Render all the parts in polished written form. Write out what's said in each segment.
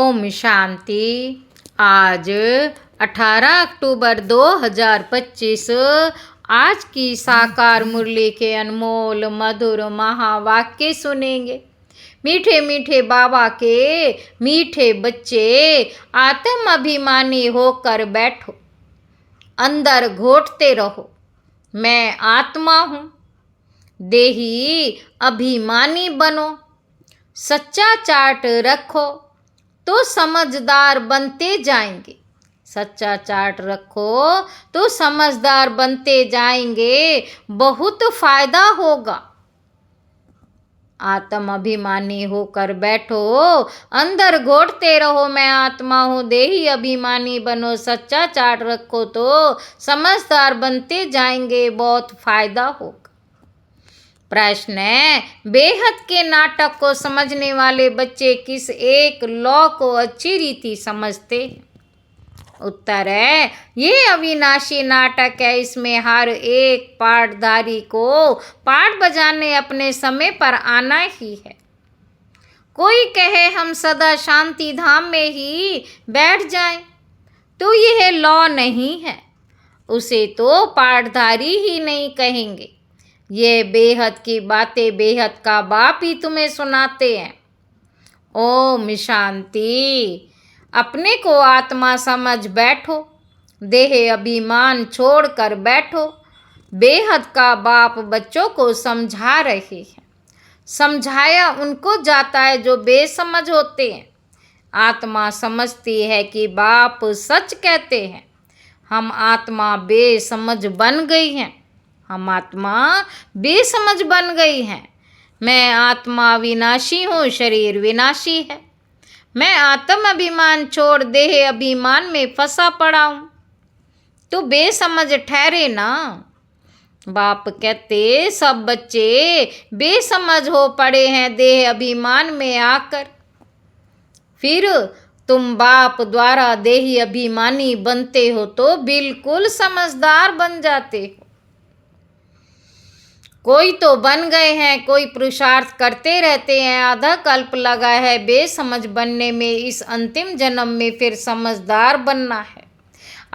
ओम शांति। आज 18 अक्टूबर 2025 आज की साकार मुरली के अनमोल मधुर महावाक्य सुनेंगे। मीठे मीठे बाबा के मीठे बच्चे, आत्म अभिमानी होकर बैठो, अंदर घोटते रहो मैं आत्मा हूँ। देही अभिमानी बनो, सच्चा चार्ट रखो तो समझदार बनते जाएंगे। सच्चा चार्ट रखो तो समझदार बनते जाएंगे, बहुत फायदा होगा। आत्म अभिमानी होकर बैठो, अंदर घोटते रहो मैं आत्मा हूँ। देही अभिमानी बनो, सच्चा चार्ट रखो तो समझदार बनते जाएंगे, बहुत फायदा होगा। प्रश्न है, बेहद के नाटक को समझने वाले बच्चे किस एक लॉ को अच्छी रीति समझते हैं? उत्तर है, ये अविनाशी नाटक है। इसमें हर एक पाठधारी को पाठ बजाने अपने समय पर आना ही है। कोई कहे हम सदा शांति धाम में ही बैठ जाएं, तो यह लॉ नहीं है। उसे तो पाठधारी ही नहीं कहेंगे। ये बेहद की बातें बेहद का बाप ही तुम्हें सुनाते हैं। ओम शांति। अपने को आत्मा समझ बैठो, देह अभिमान छोड़कर बैठो। बेहद का बाप बच्चों को समझा रहे हैं। समझाया उनको जाता है जो बेसमझ होते हैं। आत्मा समझती है कि बाप सच कहते हैं। हम आत्मा बेसमझ बन गई हैं। हम आत्मा बेसमझ बन गई हैं। मैं आत्मा विनाशी हूँ, शरीर विनाशी है। मैं आत्म अभिमान छोड़ देह अभिमान में फंसा पड़ा हूँ, तो बेसमझ ठहरे ना। बाप कहते सब बच्चे बेसमझ हो पड़े हैं देह अभिमान में आकर। फिर तुम बाप द्वारा देही अभिमानी बनते हो तो बिल्कुल समझदार बन जाते हो। कोई तो बन गए हैं, कोई पुरुषार्थ करते रहते हैं। आधा कल्प लगा है बेसमझ बनने में, इस अंतिम जन्म में फिर समझदार बनना है।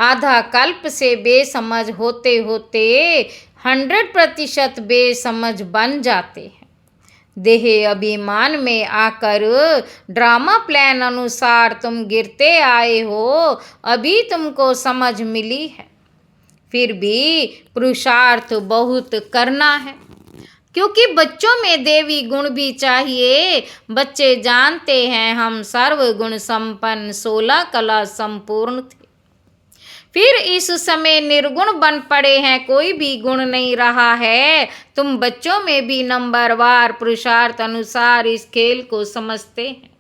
आधा कल्प से बेसमझ होते होते 100% बेसमझ बन जाते हैं। देह अभिमान में आकर ड्रामा प्लान अनुसार तुम गिरते आए हो। अभी तुमको समझ मिली है, फिर भी पुरुषार्थ बहुत करना है, क्योंकि बच्चों में देवी गुण भी चाहिए। बच्चे जानते हैं हम सर्वगुण संपन्न 16 कला संपूर्ण थे, फिर इस समय निर्गुण बन पड़े हैं, कोई भी गुण नहीं रहा है। तुम बच्चों में भी नंबरवार पुरुषार्थ अनुसार इस खेल को समझते हैं।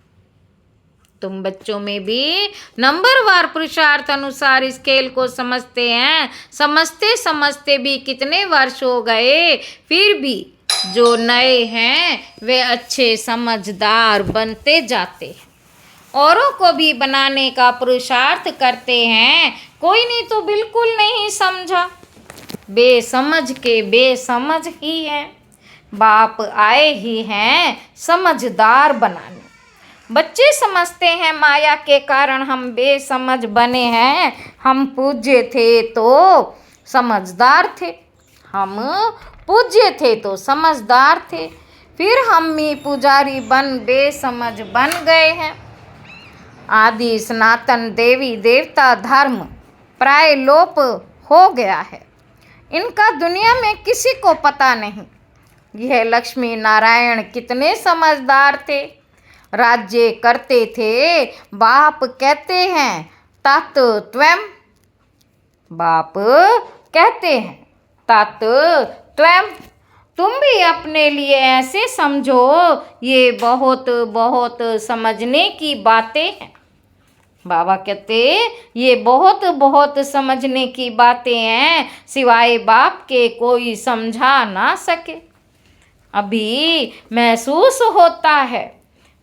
तुम बच्चों में भी नंबरवार पुरुषार्थ अनुसार इस खेल को समझते हैं। समझते समझते भी कितने वर्ष हो गए, फिर भी जो नए हैं वे अच्छे समझदार बनते जाते हैं। औरों को भी बनाने का पुरुषार्थ करते हैं। कोई ने तो बिल्कुल नहीं समझा, बेसमझ के बेसमझ ही हैं। बाप आए ही हैं समझदार बनाने। बच्चे समझते हैं माया के कारण हम बेसमझ बने हैं। हम पूज्य थे तो समझदार थे, हम पूज्य थे तो समझदार थे, फिर हम ही पुजारी बन बेसमझ बन गए हैं। आदि सनातन देवी देवता धर्म प्राय लोप हो गया है। इनका दुनिया में किसी को पता नहीं। यह लक्ष्मी नारायण कितने समझदार थे, राज्य करते थे। बाप कहते हैं तत् त्वं, बाप कहते हैं तत् त्वं। तुम भी अपने लिए ऐसे समझो, ये बहुत बहुत समझने की बातें हैं। बाबा कहते ये बहुत बहुत समझने की बातें हैं, सिवाय बाप के कोई समझा ना सके। अभी महसूस होता है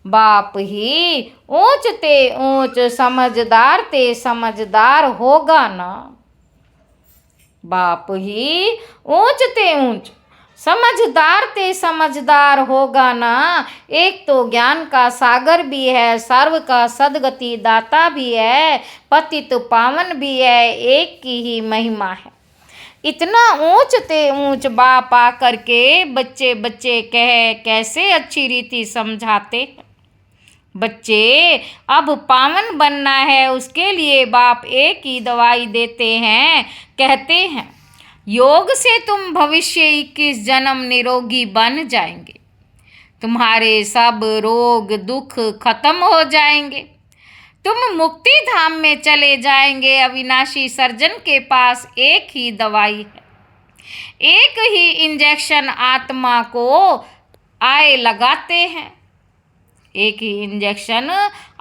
बाप ही ऊंच ते ऊंच, समझदार ते समझदार होगा ना। बाप ही ऊंच ते ऊंच, समझदार ते समझदार होगा ना। एक तो ज्ञान का सागर भी है, सर्व का सदगति दाता भी है, पतित पावन भी है, एक की ही महिमा है। इतना ऊंच ते ऊंच बाप आकर के बच्चे बच्चे कह कैसे अच्छी रीति समझाते। बच्चे अब पावन बनना है, उसके लिए बाप एक ही दवाई देते हैं, कहते हैं योग से तुम भविष्य 21 जन्म निरोगी बन जाएंगे, तुम्हारे सब रोग दुख खत्म हो जाएंगे, तुम मुक्ति धाम में चले जाएंगे। अविनाशी सर्जन के पास एक ही दवाई है, एक ही इंजेक्शन आत्मा को आए लगाते हैं, एक ही इंजेक्शन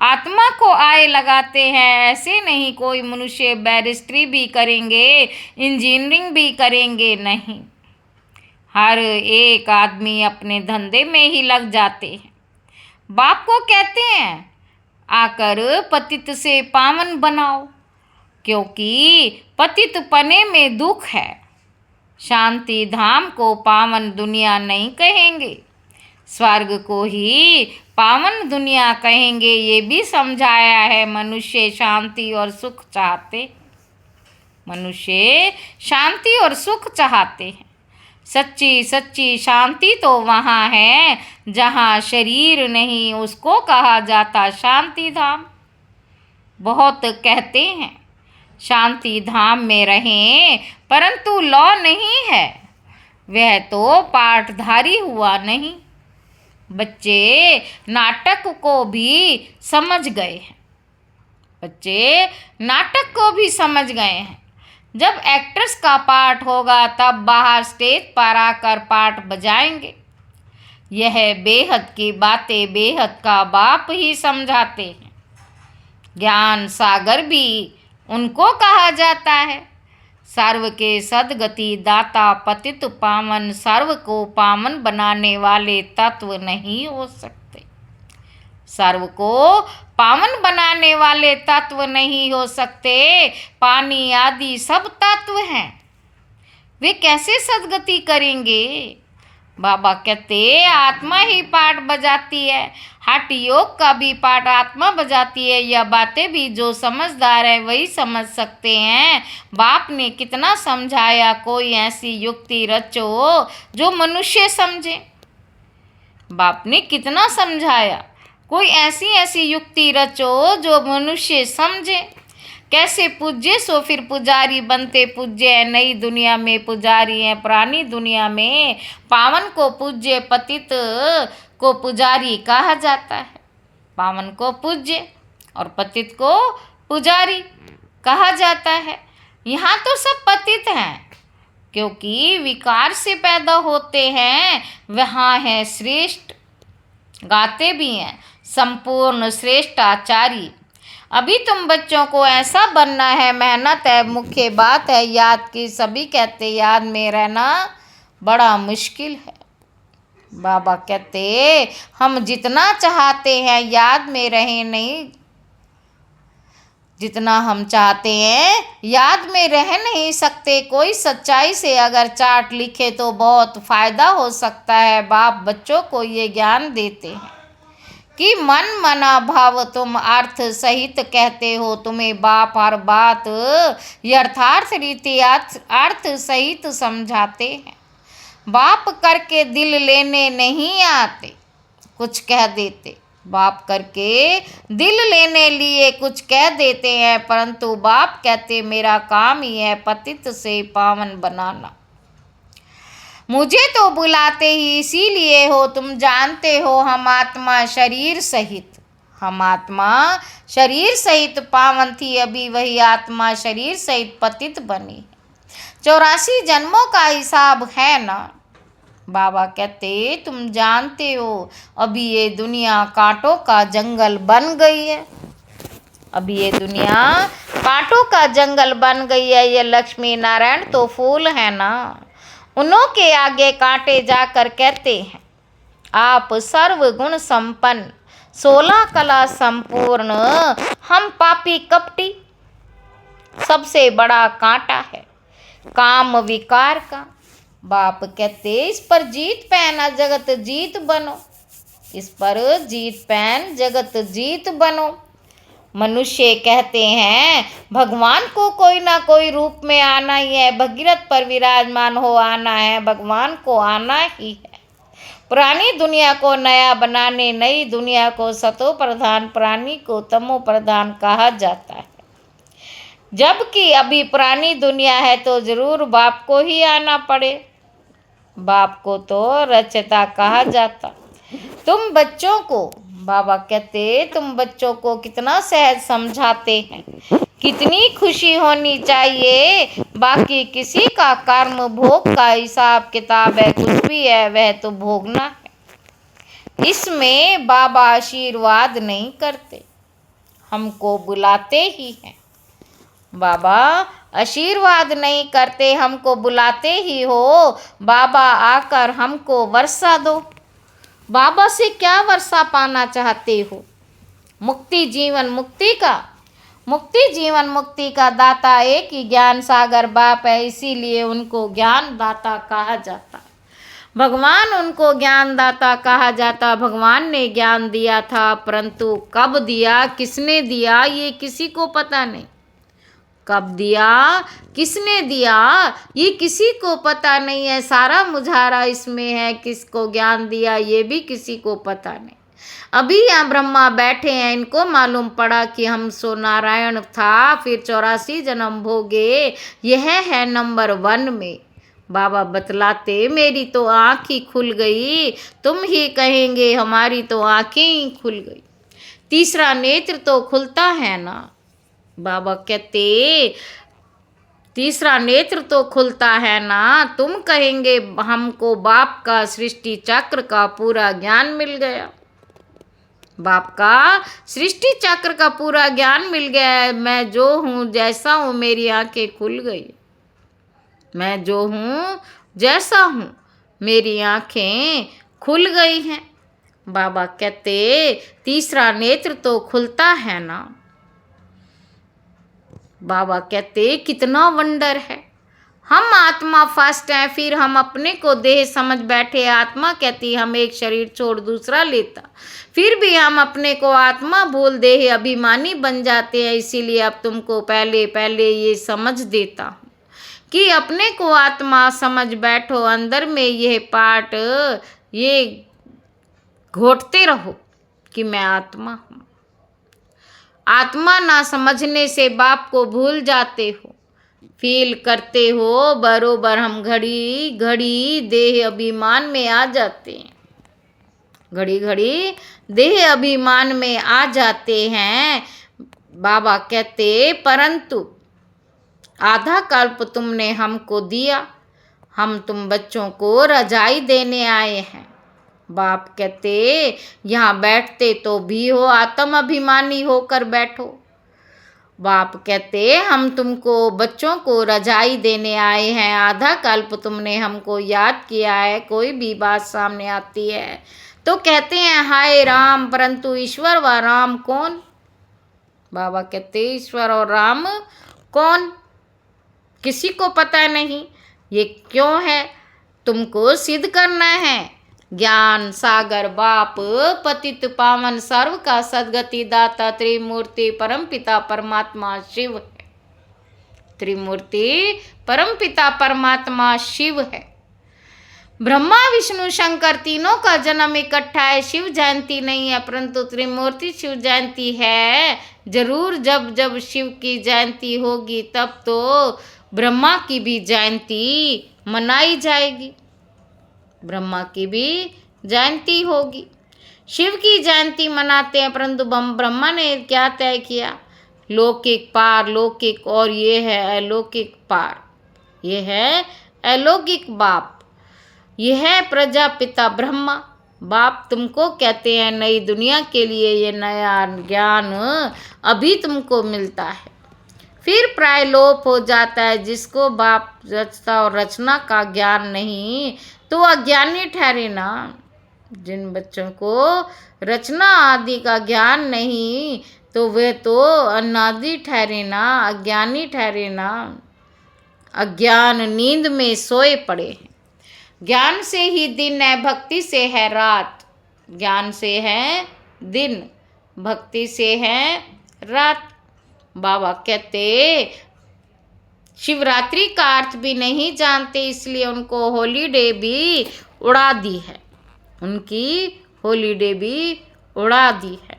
आत्मा को आए लगाते हैं। ऐसे नहीं कोई मनुष्य बैरिस्ट्री भी करेंगे, इंजीनियरिंग भी करेंगे, नहीं। हर एक आदमी अपने धंधे में ही लग जाते हैं। बाप को कहते हैं आकर पतित से पावन बनाओ, क्योंकि पतित पने में दुख है। शांति धाम को पावन दुनिया नहीं कहेंगे, स्वर्ग को ही पावन दुनिया कहेंगे। ये भी समझाया है मनुष्य शांति और सुख चाहते, मनुष्य शांति और सुख चाहते हैं। सच्ची सच्ची शांति तो वहाँ है जहाँ शरीर नहीं, उसको कहा जाता शांति धाम। बहुत कहते हैं शांति धाम में रहें, परंतु लौ नहीं है, वह तो पाठधारी हुआ नहीं। बच्चे नाटक को भी समझ गए हैं, बच्चे नाटक को भी समझ गए हैं। जब एक्ट्रेस का पाठ होगा तब बाहर स्टेज पर आकर पाठ बजाएंगे। यह बेहद की बातें बेहद का बाप ही समझाते हैं। ज्ञान सागर भी उनको कहा जाता है। सर्व के सदगति दाता पतित पावन, सर्व को पावन बनाने वाले तत्व नहीं हो सकते। सर्व को पावन बनाने वाले तत्व नहीं हो सकते। पानी आदि सब तत्व हैं, वे कैसे सदगति करेंगे। बाबा कहते आत्मा ही पाठ बजाती है, हठ योग का भी पाठ आत्मा बजाती है। यह बातें भी जो समझदार है वही समझ सकते हैं। बाप ने कितना समझाया, कोई ऐसी युक्ति रचो जो मनुष्य समझे। बाप ने कितना समझाया, कोई ऐसी युक्ति रचो जो मनुष्य समझे। कैसे पूज्य सो फिर पुजारी बनते पूज्य है। नई दुनिया में पुजारी हैं, पुरानी दुनिया में पावन को पूज्य पतित को पुजारी कहा जाता है। पावन को पूज्य और पतित को पुजारी कहा जाता है। यहाँ तो सब पतित हैं, क्योंकि विकार से पैदा होते हैं। वहाँ है श्रेष्ठ, गाते भी हैं संपूर्ण श्रेष्ठ आचार्य। अभी तुम बच्चों को ऐसा बनना है, मेहनत है, मुख्य बात है याद की। सभी कहते याद में रहना बड़ा मुश्किल है। बाबा कहते हम जितना चाहते हैं याद में रहें नहीं, जितना हम चाहते हैं याद में रह नहीं सकते। कोई सच्चाई से अगर चार्ट लिखे तो बहुत फ़ायदा हो सकता है। बाप बच्चों को ये ज्ञान देते हैं कि मन मना भाव तुम अर्थ सहित कहते हो। तुम्हें बाप हर बात यथार्थ रीति अर्थ सहित समझाते हैं। बाप करके दिल लेने नहीं आते, कुछ कह देते। बाप करके दिल लेने लिए कुछ कह देते हैं, परंतु बाप कहते मेरा काम ही है पतित से पावन बनाना। मुझे तो बुलाते ही इसीलिए हो, तुम जानते हो हम आत्मा शरीर सहित, हम आत्मा शरीर सहित पावन थी, अभी वही आत्मा शरीर सहित पतित बनी। 84 जन्मों का हिसाब है ना। बाबा कहते तुम जानते हो अभी ये दुनिया कांटों का जंगल बन गई है। अभी ये दुनिया कांटों का जंगल बन गई है। ये लक्ष्मी नारायण तो फूल है ना, उन्हों के आगे कांटे जाकर कहते हैं आप सर्व गुण संपन्न, 16 कला संपूर्ण, हम पापी कपटी। सबसे बड़ा कांटा है काम विकार का। बाप कहते इस पर जीत पहना जगत जीत बनो, इस पर जीत पहन जगत जीत बनो। मनुष्य कहते हैं भगवान को कोई ना कोई रूप में आना ही है, भगीरथ पर विराजमान हो आना है, भगवान को आना ही है। पुरानी दुनिया को नया बनाने नई दुनिया को सतो प्रधान, प्राणी को तमो प्रधान कहा जाता है। जबकि अभी पुरानी दुनिया है तो जरूर बाप को ही आना पड़े। बाप को तो रचता कहा जाता। तुम बच्चों को, बाबा कहते तुम बच्चों को कितना सहज समझाते हैं, कितनी खुशी होनी चाहिए। बाकी किसी का कर्म भोग का हिसाब किताब है, कुछ भी है वह तो भोगना है। इसमें बाबा आशीर्वाद नहीं करते, हमको बुलाते ही हैं। बाबा आशीर्वाद नहीं करते, हमको बुलाते ही हो। बाबा आकर हमको वर्षा दो। बाबा से क्या वर्षा पाना चाहते हो? मुक्ति जीवन मुक्ति का, मुक्ति जीवन मुक्ति का दाता एक ही ज्ञान सागर बाप है, इसीलिए उनको ज्ञान दाता कहा जाता। भगवान उनको ज्ञान दाता कहा जाता। भगवान ने ज्ञान दिया था, परंतु कब दिया, किसने दिया, ये किसी को पता नहीं। कब दिया, किसने दिया, ये किसी को पता नहीं है। सारा मुझारा इसमें है, किसको ज्ञान दिया ये भी किसी को पता नहीं। अभी यहाँ ब्रह्मा बैठे हैं, इनको मालूम पड़ा कि हम सो नारायण था, फिर 84 जन्म भोगे, यह है नंबर 1 में। बाबा बतलाते मेरी तो आँख ही खुल गई, तुम ही कहेंगे हमारी तो आँखें ही खुल गई। तीसरा नेत्र तो खुलता है ना। बाबा कहते तीसरा नेत्र तो खुलता है ना। तुम कहेंगे हमको बाप का सृष्टि चक्र का पूरा ज्ञान मिल गया। बाप का सृष्टि चक्र का पूरा ज्ञान मिल गया है। मैं जो हूँ जैसा हूँ मेरी आंखें खुल गई। मैं जो हूँ जैसा हूँ मेरी आंखें खुल गई हैं। बाबा कहते तीसरा नेत्र तो खुलता है ना। बाबा कहते कितना वंडर है। हम आत्मा फर्स्ट हैं, फिर हम अपने को देह समझ बैठे। आत्मा कहती हम एक शरीर छोड़ दूसरा लेता, फिर भी हम अपने को आत्मा भूल देह अभिमानी बन जाते हैं। इसीलिए अब तुमको पहले पहले ये समझ देता हूँ कि अपने को आत्मा समझ बैठो। अंदर में यह पाठ ये घोटते रहो कि मैं आत्मा हूँ। आत्मा ना समझने से बाप को भूल जाते हो, फील करते हो बरोबर। हम घड़ी घड़ी देह अभिमान में आ जाते हैं, घड़ी घड़ी देह अभिमान में आ जाते हैं। बाबा कहते परंतु आधा कल्प तुमने हमको दिया, हम तुम बच्चों को रजाई देने आए हैं। बाप कहते यहाँ बैठते तो भी हो, आत्म अभिमानी होकर बैठो। बाप कहते हम तुमको बच्चों को रजाई देने आए हैं। आधा कल्प तुमने हमको याद किया है। कोई भी बात सामने आती है तो कहते हैं हाय राम, परंतु ईश्वर व राम कौन? बाबा कहते ईश्वर और राम कौन, किसी को पता नहीं। ये क्यों है? तुमको सिद्ध करना है। ज्ञान सागर बाप पतित पावन सर्व का सदगति दाता त्रिमूर्ति परमपिता परमात्मा शिव है। त्रिमूर्ति परमपिता परमात्मा शिव है। ब्रह्मा विष्णु शंकर तीनों का जन्म इकट्ठा है। शिव जयंती नहीं है, परंतु त्रिमूर्ति शिव जयंती है जरूर। जब जब शिव की जयंती होगी तब तो ब्रह्मा की भी जयंती मनाई जाएगी, ब्रह्मा की भी जयंती होगी। शिव की जयंती मनाते हैं, परंतु ब्रह्मा ने क्या तय किया? लौकिक पार लौकिक, और ये है अलौकिक पार, ये है अलौकिक बाप, ये है प्रजापिता ब्रह्मा। बाप तुमको कहते हैं नई दुनिया के लिए ये नया ज्ञान अभी तुमको मिलता है, फिर प्राय लोप हो जाता है। जिसको बाप रचता और रचना का ज्ञान नहीं तो अज्ञानी ठहरे ना। जिन बच्चों को रचना आदि का ज्ञान नहीं तो वे तो अनादि ठहरे ना, अज्ञानी ठहरे ना। अज्ञान नींद में सोए पड़े हैं। ज्ञान से ही दिन है, भक्ति से है रात। ज्ञान से है दिन, भक्ति से है रात। बाबा कहते शिवरात्रि का अर्थ भी नहीं जानते, इसलिए उनको हॉलीडे भी उड़ा दी है, उनकी हॉलीडे भी उड़ा दी है।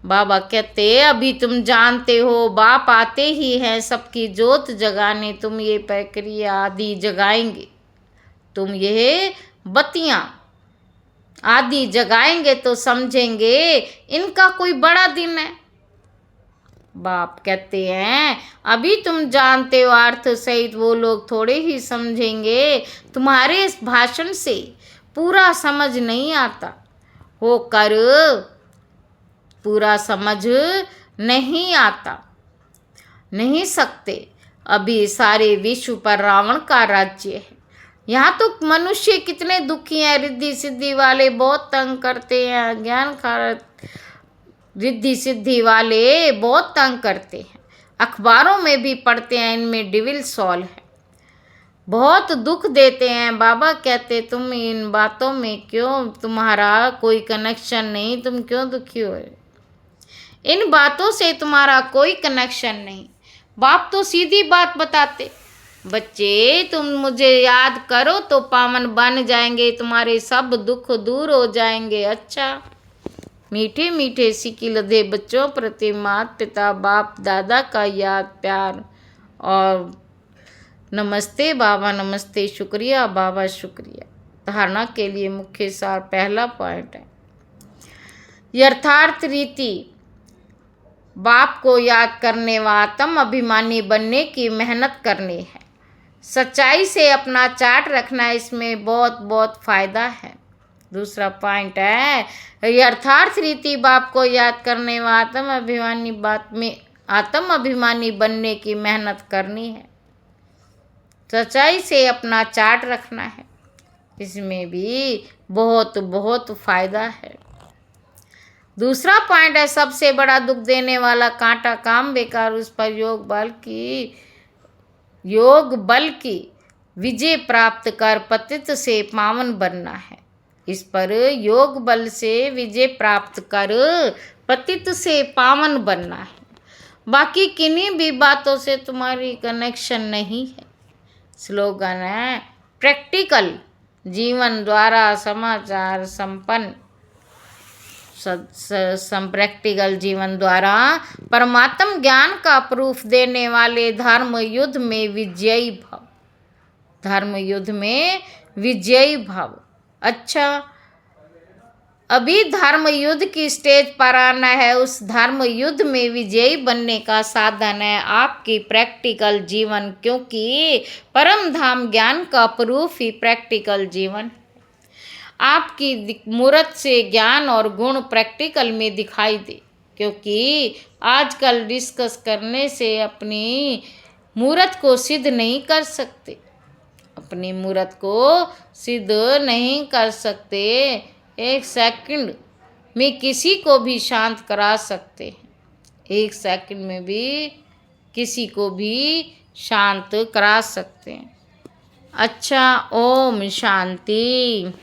बाबा कहते अभी तुम जानते हो बाप आते ही हैं सबकी जोत जगाने, तुम ये प्रक्रिया आदि जगाएंगे, तुम ये बत्तियां आदि जगाएंगे तो समझेंगे इनका कोई बड़ा दिन है। बाप कहते हैं अभी तुम जानते हो अर्थ सहित, वो लोग थोड़े ही समझेंगे, तुम्हारे इस भाषण से पूरा समझ नहीं आता, होकर पूरा समझ नहीं आता, नहीं सकते। अभी सारे विश्व पर रावण का राज्य है। यहाँ तो मनुष्य कितने दुखी हैं, रिद्धि सिद्धि वाले बहुत तंग करते हैं, ज्ञान का रिद्धि सिद्धि वाले बहुत तंग करते हैं, अखबारों में भी पढ़ते हैं, इनमें डिविल सॉल है, बहुत दुख देते हैं। बाबा कहते तुम इन बातों में क्यों, तुम्हारा कोई कनेक्शन नहीं, तुम क्यों दुखी हो रहे, इन बातों से तुम्हारा कोई कनेक्शन नहीं। बाप तो सीधी बात बताते, बच्चे तुम मुझे याद करो तो पावन बन जाएंगे, तुम्हारे सब दुख दूर हो जाएंगे। अच्छा, मीठे मीठे सिक्के लदे बच्चों प्रति माता पिता बाप दादा का याद प्यार और नमस्ते बाबा, नमस्ते, शुक्रिया बाबा, शुक्रिया। धारणा के लिए मुख्य सार पहला पॉइंट है यथार्थ रीति, बाप को याद करने व आत्म अभिमानी बनने की मेहनत करनी है। सच्चाई से अपना चार्ट रखना, इसमें बहुत बहुत फायदा है। दूसरा पॉइंट है यथार्थ रीति, बाप को याद करने व आत्म अभिमानी बनने की मेहनत करनी है। सच्चाई से अपना चार्ट रखना है, इसमें भी बहुत बहुत फायदा है। दूसरा पॉइंट है सबसे बड़ा दुख देने वाला कांटा काम बेकार, उस पर योग बल की विजय प्राप्त कर पतित से पावन बनना है। इस पर योग बल से विजय प्राप्त कर पतित से पावन बनना है। बाकी किन्हीं भी बातों से तुम्हारी कनेक्शन नहीं है। स्लोगन है प्रैक्टिकल जीवन द्वारा समाचार संपन्न, प्रैक्टिकल जीवन द्वारा परमात्म ज्ञान का प्रूफ देने वाले धर्म युद्ध में विजयी भव, धर्म युद्ध में विजयी भव। अच्छा, अभी धर्म युद्ध की स्टेज पर आना है, उस धर्म युद्ध में विजयी बनने का साधन है आपकी प्रैक्टिकल जीवन, क्योंकि परम धाम ज्ञान का प्रूफ ही प्रैक्टिकल जीवन। आपकी मूर्त से ज्ञान और गुण प्रैक्टिकल में दिखाई दे, क्योंकि आजकल डिस्कस करने से अपनी मूर्त को सिद्ध नहीं कर सकते, अपनी मूर्त को सिद्ध नहीं कर सकते। एक सेकंड में किसी को भी शांत करा सकते हैं, एक सेकंड में भी किसी को भी शांत करा सकते हैं। अच्छा, ओम शांति।